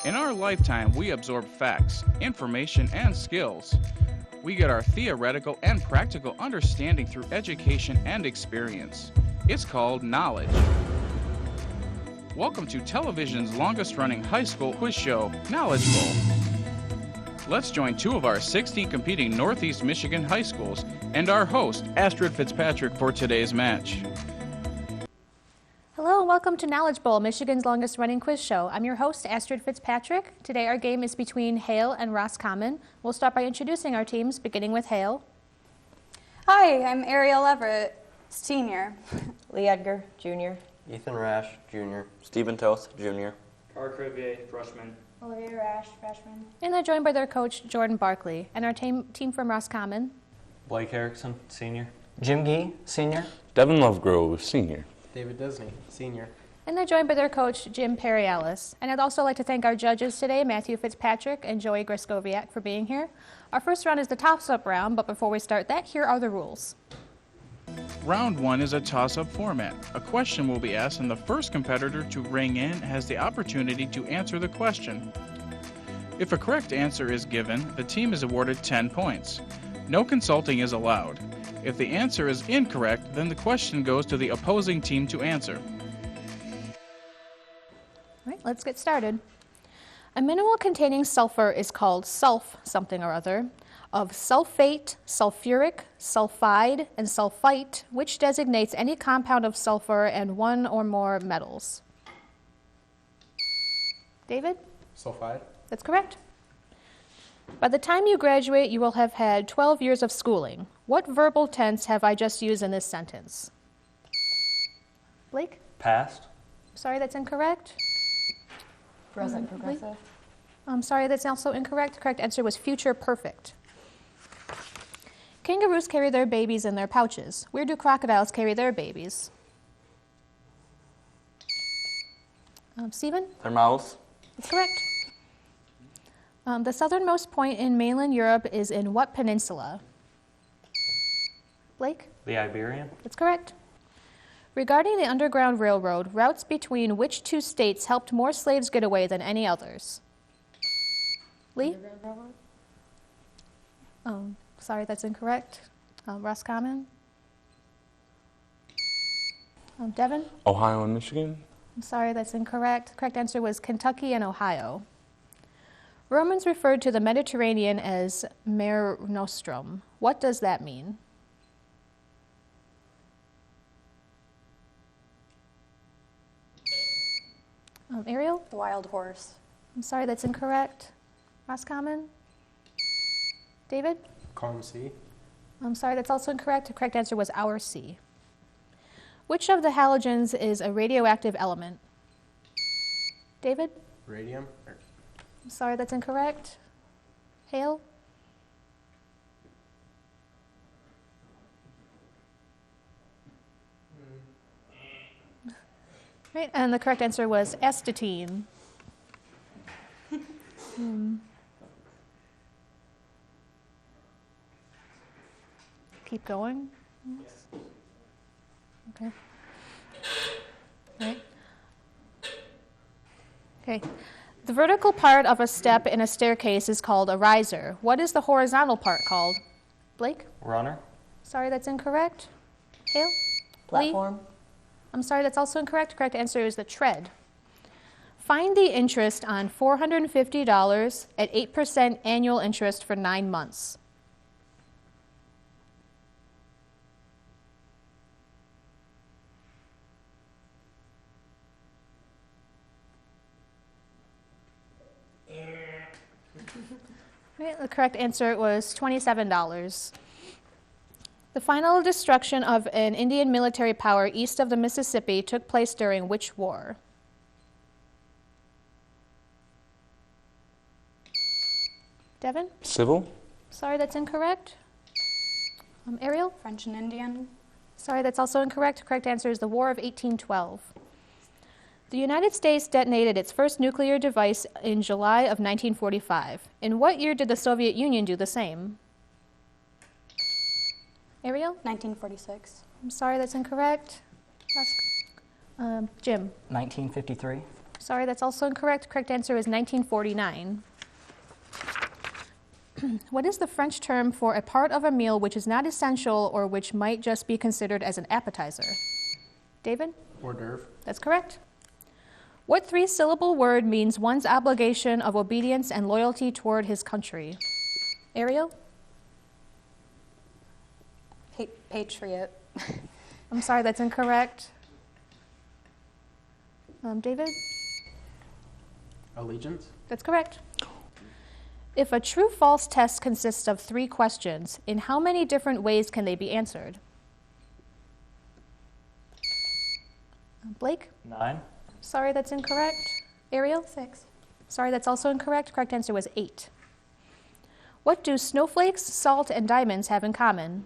In our lifetime, we absorb facts, information, and skills. We get our theoretical and practical understanding through education and experience. It's called knowledge. Welcome to television's longest-running high school quiz show, Knowledge Bowl. Let's join two of our 16 competing Northeast Michigan high schools and our host, Astrid Fitzpatrick, for today's match. Hello and welcome to Knowledge Bowl, Michigan's longest running quiz show. I'm your host, Astrid Fitzpatrick. Today our game is between Hale and Roscommon. We'll start by introducing our teams, beginning with Hale. Hi, I'm Ariel Everett, senior. Lee Edgar, junior. Ethan Rash, junior. Stephen Toth, junior. Carl Crevier, freshman. Olivia Rash, freshman. And they're joined by their coach, Jordan Barkley. And our team from Roscommon. Blake Erickson, senior. Jim Gee, senior. Devin Lovegrove, senior. David Disney, senior. And they're joined by their coach, Jim Perry-Ellis. And I'd also like to thank our judges today, Matthew Fitzpatrick and Joey Griskowiak, for being here. Our first round is the toss-up round, but before we start that, here are the rules. Round 1 is a toss-up format. A question will be asked and the first competitor to ring in has the opportunity to answer the question. If a correct answer is given, the team is awarded 10 points. No consulting is allowed. If the answer is incorrect, then the question goes to the opposing team to answer. All right, let's get started. A mineral containing sulfur is called sulf something or other. Of sulfate, sulfuric, sulfide, and sulfite, which designates any compound of sulfur and one or more metals. David? Sulfide. That's correct. By the time you graduate, you will have had 12 years of schooling. What verbal tense have I just used in this sentence? Blake? Past. Sorry, that's incorrect. Present progressive. I'm sorry, that's also incorrect. The correct answer was future perfect. Kangaroos carry their babies in their pouches. Where do crocodiles carry their babies? Stephen? Their mouth. That's correct. The southernmost point in mainland Europe is in what peninsula? Blake? The Iberian. That's correct. Regarding the Underground Railroad, routes between which two states helped more slaves get away than any others? Lee? Oh, sorry, that's incorrect. Roscommon? Devin? Ohio and Michigan. I'm sorry, that's incorrect. The correct answer was Kentucky and Ohio. Romans referred to the Mediterranean as Mare Nostrum. What does that mean? Ariel? The wild horse. I'm sorry, that's incorrect. Roscommon? David? Calm Sea. I'm sorry, that's also incorrect. The correct answer was our sea. Which of the halogens is a radioactive element? David? Radium. I'm sorry, that's incorrect. Hale? Right, and the correct answer was astatine. Keep going. Okay. Right. Okay. The vertical part of a step in a staircase is called a riser. What is the horizontal part called? Blake? Runner. Sorry, that's incorrect. Hale? Platform. Lee? I'm sorry, that's also incorrect. Correct answer is the tread. Find the interest on $450 at 8% annual interest for 9 months. Right, the correct answer was $27. The final destruction of an Indian military power east of the Mississippi took place during which war? Devin? Civil. Sorry, that's incorrect. Ariel? French and Indian. Sorry, that's also incorrect. Correct answer is the War of 1812. The United States detonated its first nuclear device in July of 1945. In what year did the Soviet Union do the same? Ariel? 1946. I'm sorry, that's incorrect. Jim? 1953. Sorry, that's also incorrect. Correct answer is 1949. What is the French term for a part of a meal which is not essential or which might just be considered as an appetizer? David? Hors d'oeuvre. That's correct. What three-syllable word means one's obligation of obedience and loyalty toward his country? Ariel? Patriot. I'm sorry, that's incorrect. David? Allegiance. That's correct. If a true-false test consists of 3 questions, in how many different ways can they be answered? Blake? 9. Sorry, that's incorrect. Ariel? 6. Sorry, that's also incorrect. Correct answer was 8. What do snowflakes, salt, and diamonds have in common?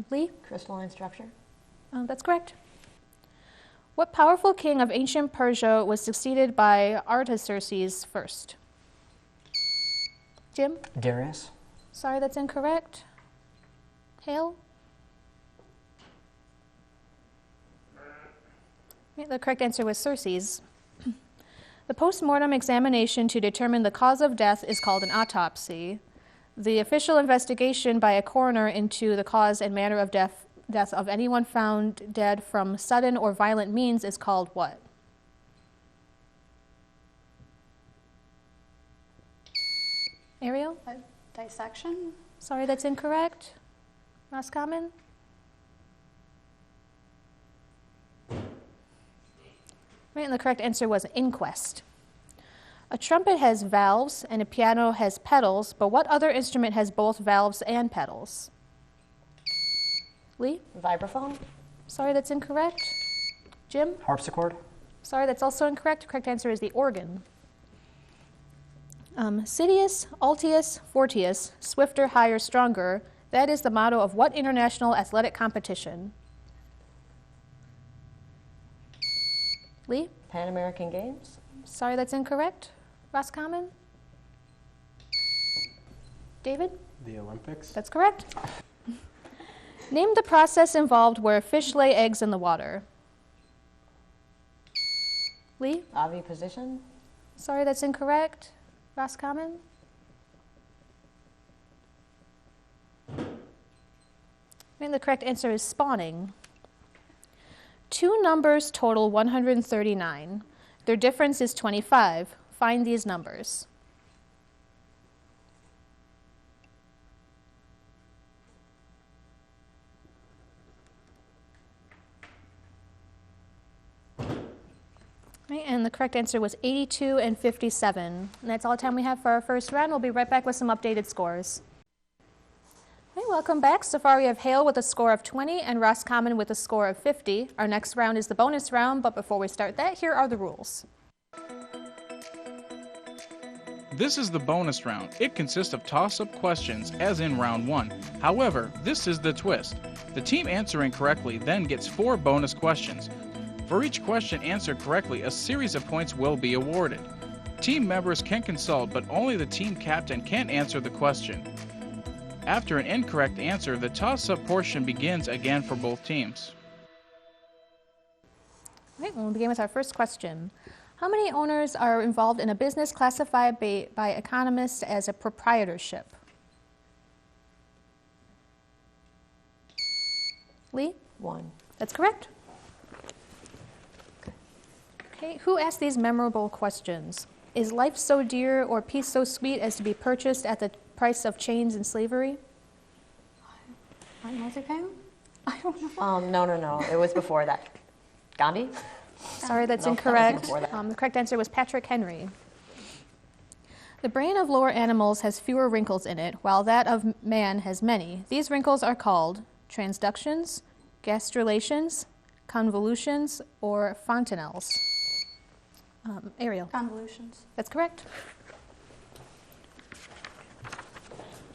Lee? Crystalline structure. That's correct. What powerful king of ancient Persia was succeeded by Artaxerxes first? Jim? Darius. Sorry, that's incorrect. Hale? The correct answer was Xerxes. The post-mortem examination to determine the cause of death is called an autopsy. The official investigation by a coroner into the cause and manner of death of anyone found dead from sudden or violent means is called what? Ariel? Dissection. Sorry, that's incorrect. Roscommon? Right, and the correct answer was inquest. A trumpet has valves and a piano has pedals, but what other instrument has both valves and pedals? Lee? Vibraphone. Sorry, that's incorrect. Jim? Harpsichord. Sorry, that's also incorrect. Correct answer is the organ. Sidious, Altius, Fortius, swifter, higher, stronger. That is the motto of what international athletic competition? Lee? Pan American Games. Sorry, that's incorrect. Roscommon? David? The Olympics. That's correct. Name the process involved where fish lay eggs in the water. Lee? Oviposition. Sorry, that's incorrect. Roscommon? The correct answer is spawning. 2 numbers total 139. Their difference is 25. Find these numbers. Right, and the correct answer was 82 and 57. And that's all the time we have for our first round. We'll be right back with some updated scores. Hey, welcome back. So far we have Hale with a score of 20 and Roscommon with a score of 50. Our next round is the bonus round, but before we start that, here are the rules. This is the bonus round. It consists of toss-up questions, as in round 1. However, this is the twist. The team answering correctly then gets 4 bonus questions. For each question answered correctly, a series of points will be awarded. Team members can consult, but only the team captain can answer the question. After an incorrect answer, the toss-up portion begins again for both teams. All right, we'll begin with our first question. How many owners are involved in a business classified by economists as a proprietorship? Lee? 1. That's correct. Okay, who asked these memorable questions? Is life so dear or peace so sweet as to be purchased at the price of chains and slavery? Martin Luther King? I don't know. No. It was before that. Gandhi? Sorry, that's No, that was incorrect. before that. The correct answer was Patrick Henry. The brain of lower animals has fewer wrinkles in it, while that of man has many. These wrinkles are called transductions, gastrulations, convolutions, or fontanelles. Ariel. Convolutions. That's correct.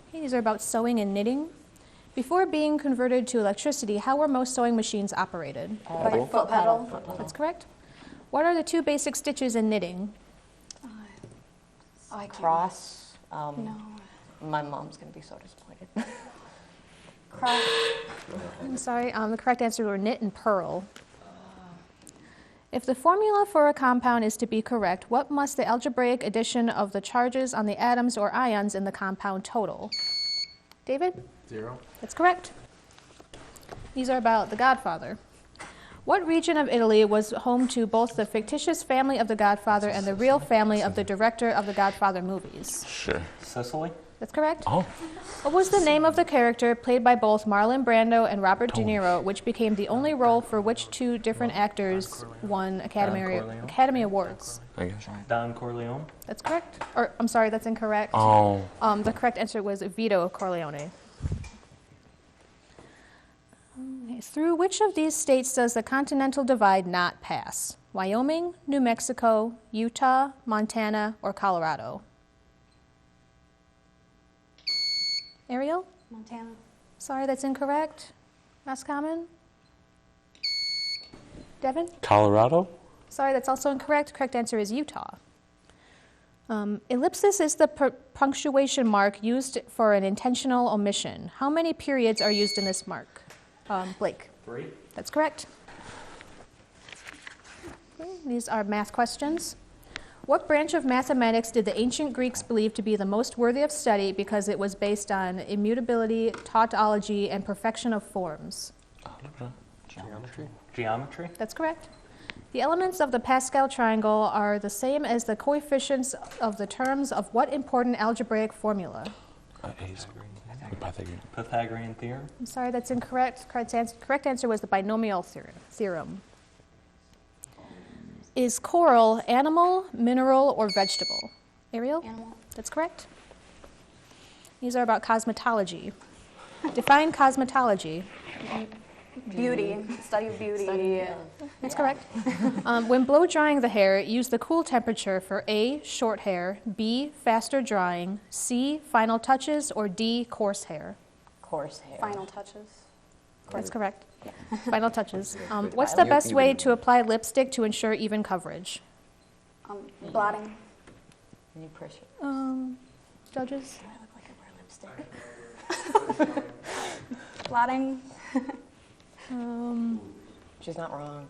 Okay, these are about sewing and knitting. Before being converted to electricity, how were most sewing machines operated? By your foot pedal. That's correct. What are the 2 basic stitches in knitting? Oh, I can't. Cross. No. My mom's going to be so disappointed. Cross. I'm sorry, the correct answer were knit and purl. If the formula for a compound is to be correct, what must the algebraic addition of the charges on the atoms or ions in the compound total? David? 0. That's correct. These are about The Godfather. What region of Italy was home to both the fictitious family of The Godfather and the real family of the director of The Godfather movies? Sure. Sicily? That's correct. Oh, What was the name of the character played by both Marlon Brando and Robert De Niro, which became the only role for which two different actors won Academy Awards? I guess. Don Corleone? That's correct. Or, I'm sorry, that's incorrect. Oh, The correct answer was Vito Corleone. Okay, through which of these states does the Continental Divide not pass? Wyoming, New Mexico, Utah, Montana, or Colorado? Ariel? Montana. Sorry, that's incorrect. Roscommon? Devin? Colorado? Sorry, that's also incorrect. Correct answer is Utah. Ellipsis is the punctuation mark used for an intentional omission. How many periods are used in this mark? Blake? 3. That's correct. Okay, these are math questions. What branch of mathematics did the ancient Greeks believe to be the most worthy of study because it was based on immutability, tautology, and perfection of forms? Geometry? That's correct. The elements of the Pascal triangle are the same as the coefficients of the terms of what important algebraic formula? A's. Pythagorean. Pythagorean theorem? I'm sorry, that's incorrect. Correct answer was the binomial theorem. Is coral animal, mineral, or vegetable? Ariel? Animal. That's correct. These are about cosmetology. Define cosmetology. Beauty. Study of beauty. That's correct. When blow drying the hair, use the cool temperature for A, short hair, B, faster drying, C, final touches, or D, coarse hair. Coarse hair. Final touches. That's correct. Final touches. What's the best way to apply lipstick to ensure even coverage? Blotting. You pressure. Judges? I look like I wear lipstick. Blotting. She's not wrong.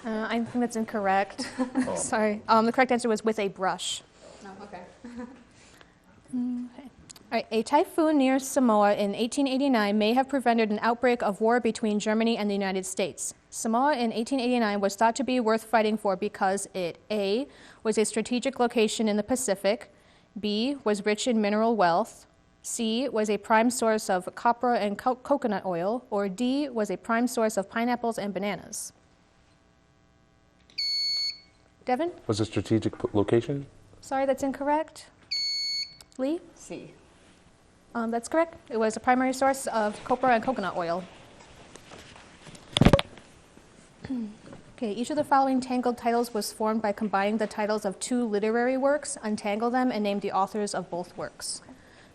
I think that's incorrect. Sorry. The correct answer was with a brush. No, okay. Okay. All right. A typhoon near Samoa in 1889 may have prevented an outbreak of war between Germany and the United States. Samoa in 1889 was thought to be worth fighting for because it, A, was a strategic location in the Pacific, B, was rich in mineral wealth, C, was a prime source of copra and coconut oil, or D, was a prime source of pineapples and bananas. Devin? Was a strategic location? Sorry, that's incorrect. Lee? C. That's correct. It was a primary source of copra and coconut oil. Okay, each of the following tangled titles was formed by combining the titles of two literary works. Untangle them and name the authors of both works.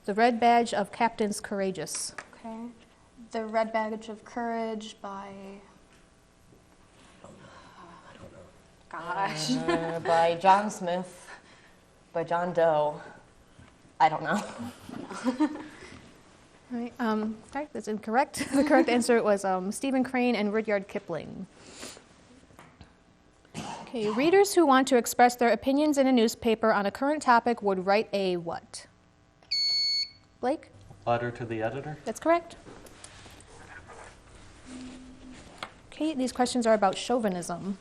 The Red Badge of Captains Courageous. Okay. The Red Badge of Courage by... Gosh. By John Smith. By John Doe. I don't know. All right, sorry, that's incorrect. The correct answer was Stephen Crane and Rudyard Kipling. Okay, readers who want to express their opinions in a newspaper on a current topic would write a what? Blake? Letter to the editor? That's correct. Okay, these questions are about chauvinism.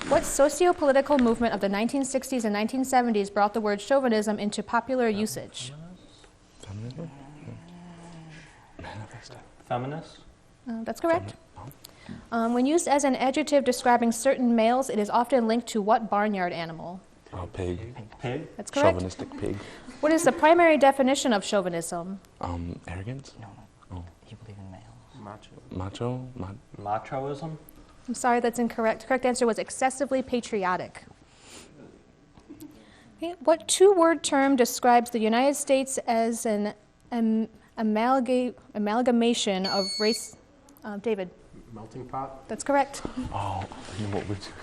What socio-political movement of the 1960s and 1970s brought the word chauvinism into popular usage? Feminism? Manifesto. Feminist? That's correct. When used as an adjective describing certain males, it is often linked to what barnyard animal? Oh, pig. Pig? That's correct. Chauvinistic pig. What is the primary definition of chauvinism? Arrogance? No. Oh. You believe in males. Macho. Macho? Machoism? I'm sorry, that's incorrect. Correct answer was excessively patriotic. Okay, what two-word term describes the United States as an amalgamation of race? David. Melting pot. That's correct. Oh, I know what we're doing.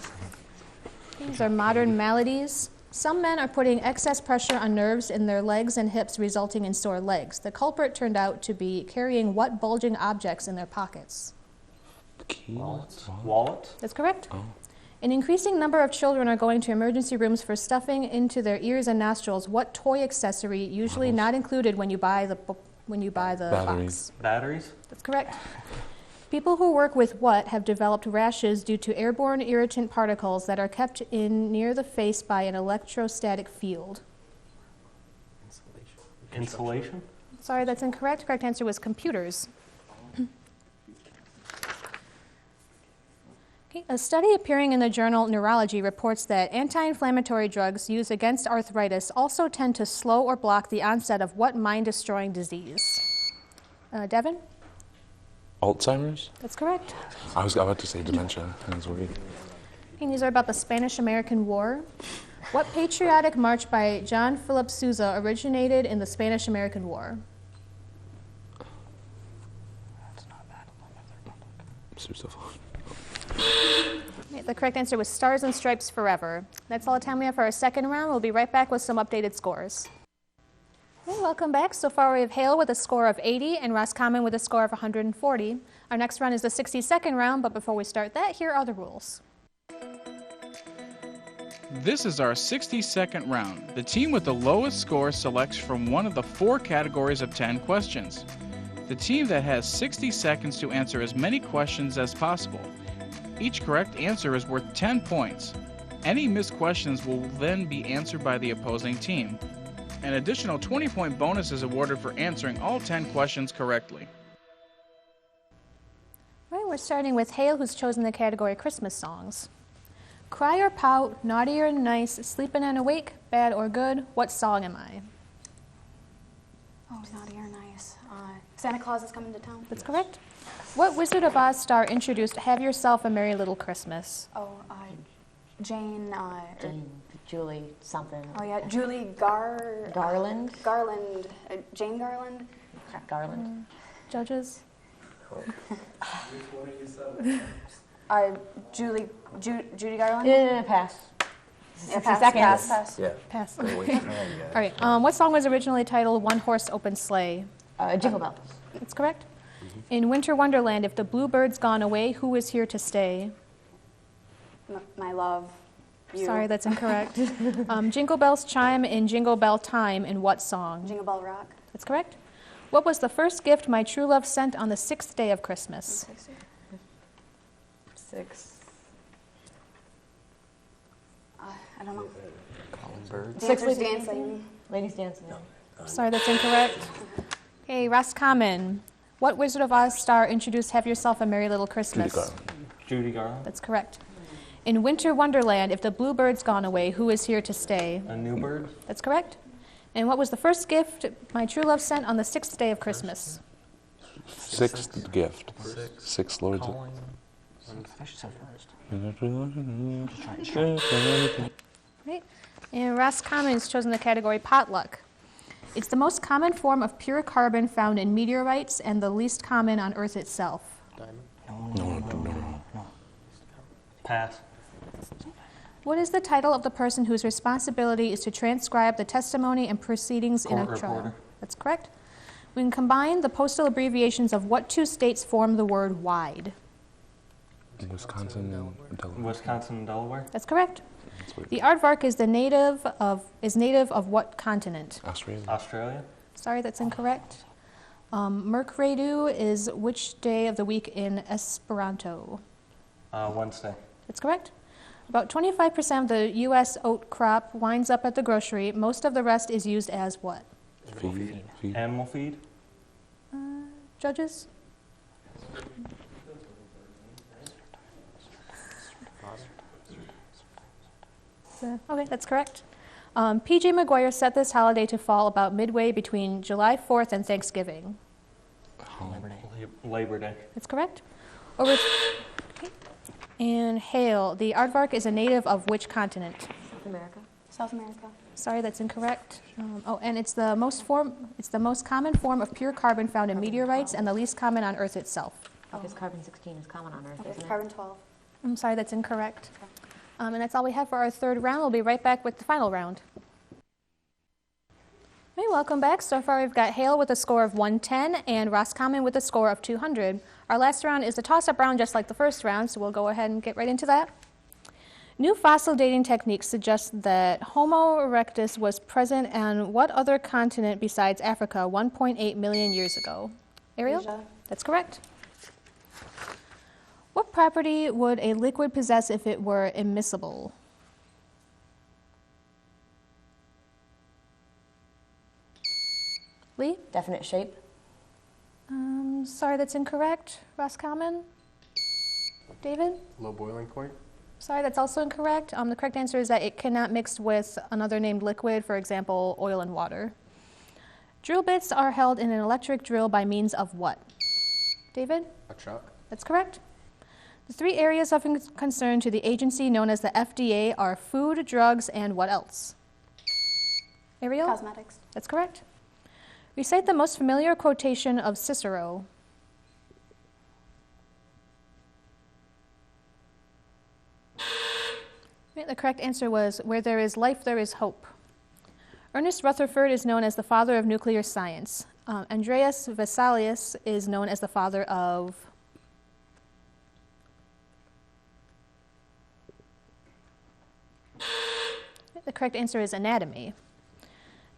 These are modern maladies. Some men are putting excess pressure on nerves in their legs and hips, resulting in sore legs. The culprit turned out to be carrying what bulging objects in their pockets? Key? Wallets. Wallet? Wallets. That's correct. Oh. An increasing number of children are going to emergency rooms for stuffing into their ears and nostrils. What toy accessory, usually Marbles. not included when you buy the Batteries. box? Batteries. That's correct. People who work with what have developed rashes due to airborne irritant particles that are kept in near the face by an electrostatic field? Insulation. Sorry, that's incorrect. Correct answer was computers. Okay. A study appearing in the journal Neurology reports that anti-inflammatory drugs used against arthritis also tend to slow or block the onset of what mind-destroying disease? Devin? Alzheimer's? That's correct. I was about to say dementia. I was worried. And these are about the Spanish-American War. What patriotic march by John Philip Sousa originated in the Spanish-American War? Sousaphone. The correct answer was Stars and Stripes Forever. That's all the time we have for our second round. We'll be right back with some updated scores. Okay, welcome back. So far we have Hale with a score of 80 and Roscommon with a score of 140. Our next round is the 60-second round, but before we start that, here are the rules. This is our 60-second round. The team with the lowest score selects from one of the 4 categories of 10 questions. The team that has 60 seconds to answer as many questions as possible. Each correct answer is worth 10 points. Any missed questions will then be answered by the opposing team. An additional 20-point bonus is awarded for answering all 10 questions correctly. All right, we're starting with Hale, who's chosen the category Christmas songs. Cry or pout, naughty or nice, sleeping and awake, bad or good, what song am I? Oh, naughty or nice. Santa Claus is coming to town. That's correct. What Wizard of Oz star introduced Have Yourself a Merry Little Christmas? Oh, Jane. Julie something. Oh yeah, Julie Garland? Garland. Jane Garland. Garland. Judges? Judy Garland. Yeah, pass. Yeah, 60 seconds. Pass. Yeah. Pass. Oh, wait. All right. What song was originally titled One Horse Open Sleigh? Jingle Bells. That's correct. In Winter Wonderland, if the bluebird's gone away, who is here to stay? My love. You. Sorry, that's incorrect. Jingle bells chime in Jingle Bell Time in what song? Jingle Bell Rock. That's correct. What was the first gift my true love sent on the 6th day of Christmas? 6. I don't know. Calling birds. Dancers dancing. Ladies dancing. Sorry, that's incorrect. Okay, Roscommon. What Wizard of Oz star introduced Have Yourself a Merry Little Christmas? Judy Garland. Judy Garland. That's correct. In Winter Wonderland, if the bluebird's gone away, who is here to stay? A new bird. That's correct. And what was the first gift my true love sent on the 6th day of Christmas? 6th gift. 6 lords. Calling. I should say first. Right. And Roscommon has chosen the category potluck. It's the most common form of pure carbon found in meteorites and the least common on Earth itself. Diamond? No. Pass. What is the title of the person whose responsibility is to transcribe the testimony and proceedings in a Court trial? reporter. That's correct. We can combine the postal abbreviations of what 2 states form the word wide? Wisconsin and Delaware. Wisconsin and Delaware. That's correct. That's weird. The aardvark is native of what continent? Australia. Australia. Sorry, that's incorrect. Mercredu is which day of the week in Esperanto? Wednesday. That's correct. About 25% of the U.S. oat crop winds up at the grocery. Most of the rest is used as what? Feed. Animal feed. Judges? Okay, that's correct. P.J. Maguire set this holiday to fall about midway between July 4th and Thanksgiving. Labor Day. That's correct. Okay. And Hale, the aardvark is a native of which continent? South America. South America. Sorry, that's incorrect. And it's the most common form of pure carbon found in meteorites and the least common on Earth itself. Because carbon-16 is common on Earth, Okay, isn't it? carbon 12. I'm sorry, that's incorrect. And that's all we have for our third round. We'll be right back with the final round. Okay, welcome back. So far we've got Hale with a score of 110 and Roscommon with a score of 200. Our last round is the toss-up round just like the first round, so we'll go ahead and get right into that. New fossil dating techniques suggest that Homo erectus was present on what other continent besides Africa 1.8 million years ago? Ariel? Asia. That's correct. What property would a liquid possess if it were immiscible? Lee? Definite shape. Sorry, that's incorrect. Roscommon? David? Low boiling point. Sorry, that's also incorrect. The correct answer is that it cannot mix with another named liquid, for example, oil and water. Drill bits are held in an electric drill by means of what? David? A chuck. That's correct. The three areas of concern to the agency known as the FDA are food, drugs, and what else? Ariel? Cosmetics. That's correct. Recite the most familiar quotation of Cicero. The correct answer was, where there is life, there is hope. Ernest Rutherford is known as the father of nuclear science. Andreas Vesalius is known as the father of... The correct answer is anatomy.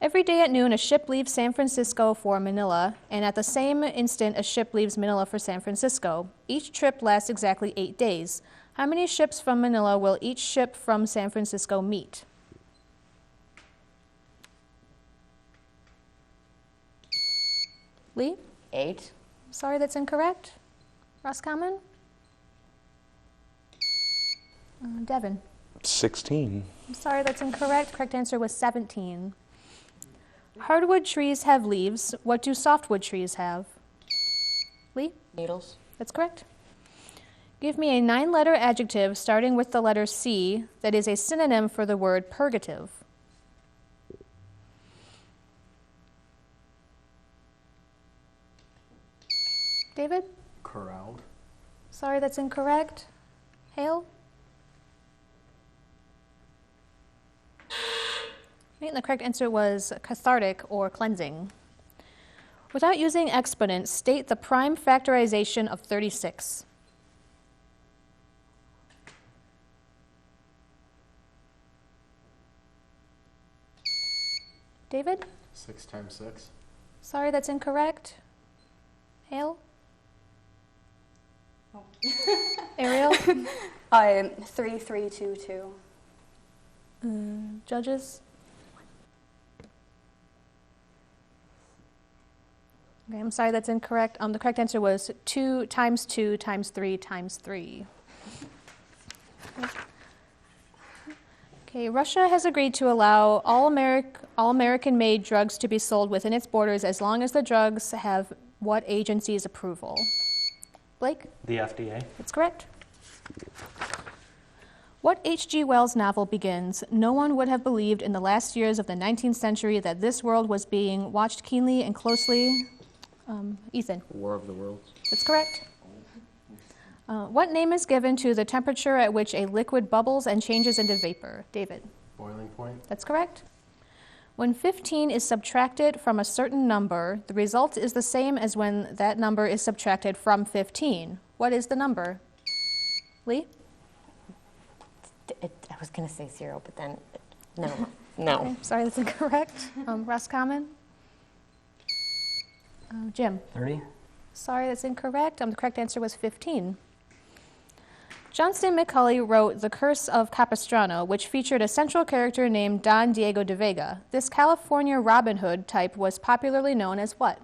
Every day at noon, a ship leaves San Francisco for Manila, and at the same instant, a ship leaves Manila for San Francisco. Each trip lasts exactly 8 days. How many ships from Manila will each ship from San Francisco meet? Lee? 8. Sorry, that's incorrect. Roscommon? Devin? 16. I'm sorry, that's incorrect. Correct answer was 17. Hardwood trees have leaves. What do softwood trees have? Lee? Needles. That's correct. Give me a 9-letter adjective starting with the letter C that is a synonym for the word purgative. David? Corralled. Sorry, that's incorrect. Hale? The correct answer was cathartic or cleansing. Without using exponents, state the prime factorization of 36. David? 6 times 6. Sorry, that's incorrect. Hale? Ariel? 3, 3, 2, 2. Judges? Okay, I'm sorry, that's incorrect. The correct answer was 2 times 2 times 3 times 3. Okay, Russia has agreed to allow all American-made drugs to be sold within its borders as long as the drugs have what agency's approval? Blake? The FDA. That's correct. What H.G. Wells novel begins, "No one would have believed in the last years of the 19th century that this world was being watched keenly and closely"? Ethan. War of the Worlds. That's correct. What name is given to the temperature at which a liquid bubbles and changes into vapor? David. Boiling point. That's correct. When 15 is subtracted from a certain number, the result is the same as when that number is subtracted from 15. What is the number? Lee? I was going to say 0, but then no. Okay, sorry, that's incorrect. Roscommon? Jim? 30. Sorry, that's incorrect. The correct answer was 15. Johnston McCulley wrote The Curse of Capistrano, which featured a central character named Don Diego de Vega. This California Robin Hood type was popularly known as what?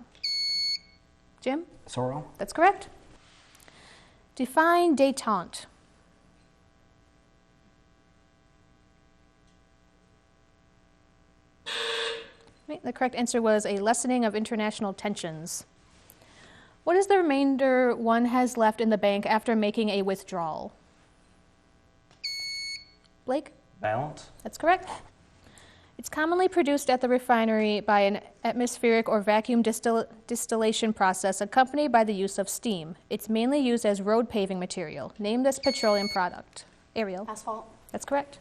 Jim? Sorrel. That's correct. Define détente. The correct answer was a lessening of international tensions. What is the remainder one has left in the bank after making a withdrawal? Blake? Balance. That's correct. It's commonly produced at the refinery by an atmospheric or vacuum distillation process accompanied by the use of steam. It's mainly used as road paving material. Name this petroleum product. Ariel? Asphalt. That's correct.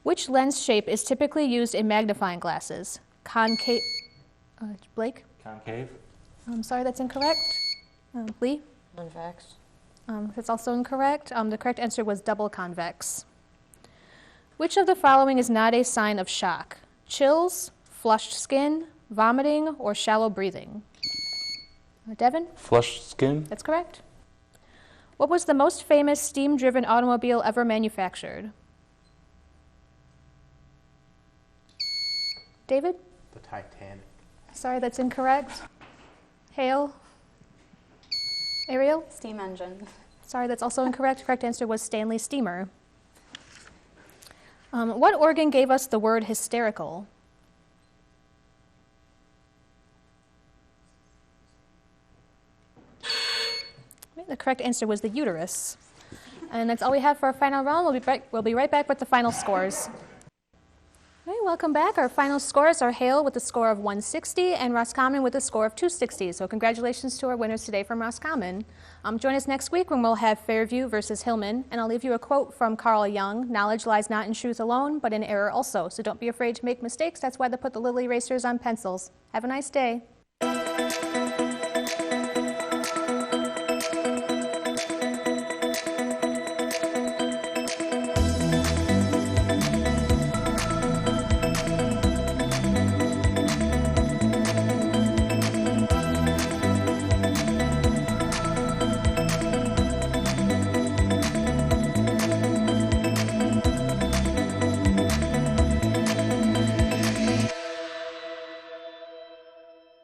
Which lens shape is typically used in magnifying glasses? Concave. Blake? Concave. I'm sorry, that's incorrect. Lee? Convex. That's also incorrect. The correct answer was double convex. Which of the following is not a sign of shock? Chills, flushed skin, vomiting, or shallow breathing? Devin? Flushed skin? That's correct. What was the most famous steam-driven automobile ever manufactured? David? The Titanic. Sorry, that's incorrect. Hale? Ariel? Steam engine. Sorry, that's also incorrect. Correct answer was Stanley Steamer. What organ gave us the word hysterical? The correct answer was the uterus. And that's all we have for our final round. We'll be right back with the final scores. All right, welcome back. Our final scores are Hale with a score of 160 and Roscommon with a score of 260. So congratulations to our winners today from Roscommon. Join us next week when we'll have Fairview versus Hillman. And I'll leave you a quote from Carl Jung: "Knowledge lies not in truth alone, but in error also. So don't be afraid to make mistakes. That's why they put the Lily erasers on pencils." Have a nice day.